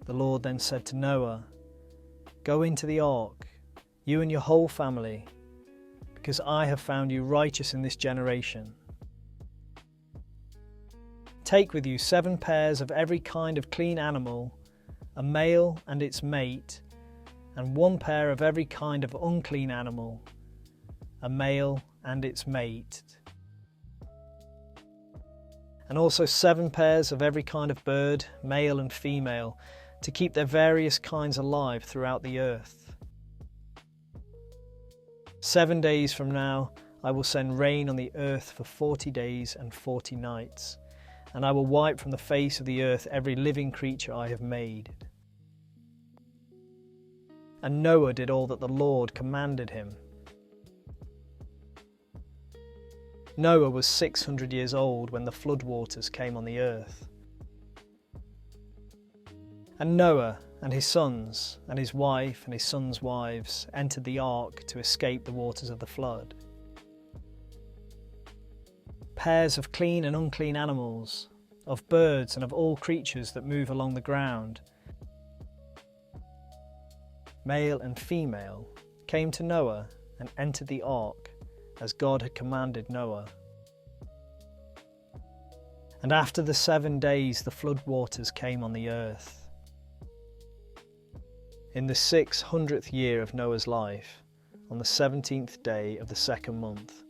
The Lord then said to Noah, "Go into the ark, you and your whole family, because I have found you righteous in this generation. Take with you 7 pairs of every kind of clean animal, a male and its mate, and 1 pair of every kind of unclean animal, a male and its mate. And also 7 pairs of every kind of bird, male and female, to keep their various kinds alive throughout the earth. 7 days from now I will send rain on the earth for 40 days and 40 nights, and I will wipe from the face of the earth every living creature I have made." And Noah did all that the Lord commanded him. Noah was 600 years old when the floodwaters came on the earth. And Noah and his sons and his wife and his sons' wives entered the ark to escape the waters of the flood. Pairs of clean and unclean animals, of birds and of all creatures that move along the ground, male and female, came to Noah and entered the ark as God had commanded Noah. And after the 7 days the flood waters came on the earth. In the 600th year of Noah's life, on the 17th day of the 2nd month,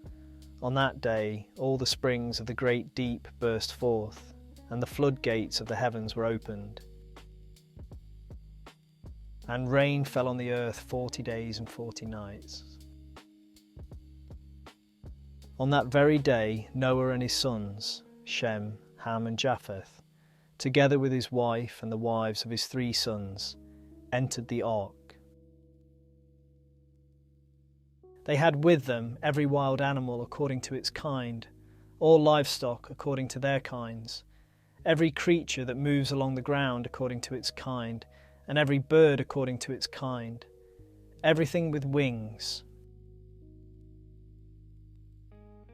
on that day all the springs of the great deep burst forth, and the floodgates of the heavens were opened. And rain fell on the earth 40 days and 40 nights. On that very day, Noah and his sons, Shem, Ham and Japheth, together with his wife and the wives of his 3 sons, entered the ark. They had with them every wild animal according to its kind, all livestock according to their kinds, every creature that moves along the ground according to its kind, and every bird according to its kind, everything with wings.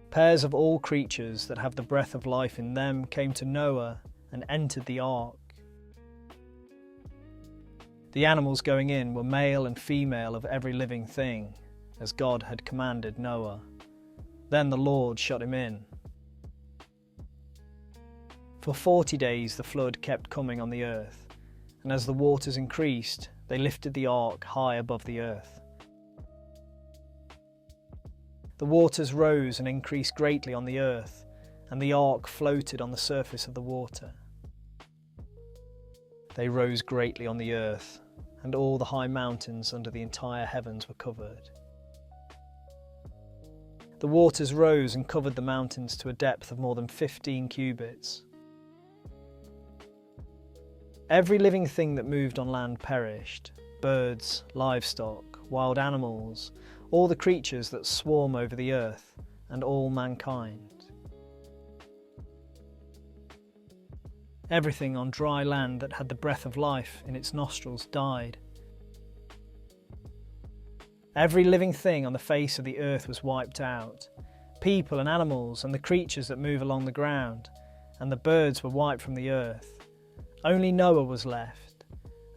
Pairs of all creatures that have the breath of life in them came to Noah and entered the ark. The animals going in were male and female of every living thing, as God had commanded Noah. Then the Lord shut him in. For 40 days the flood kept coming on the earth, and as the waters increased, they lifted the ark high above the earth. The waters rose and increased greatly on the earth, and the ark floated on the surface of the water. They rose greatly on the earth, and all the high mountains under the entire heavens were covered. The waters rose and covered the mountains to a depth of more than 15 cubits. Every living thing that moved on land perished: birds, livestock, wild animals, all the creatures that swarm over the earth, and all mankind. Everything on dry land that had the breath of life in its nostrils died. Every living thing on the face of the earth was wiped out. People and animals and the creatures that move along the ground, and the birds were wiped from the earth. Only Noah was left,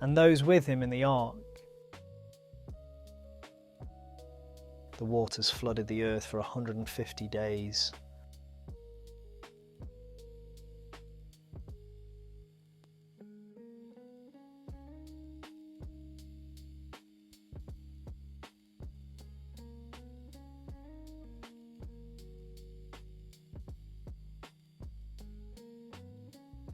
and those with him in the ark. The waters flooded the earth for 150 days.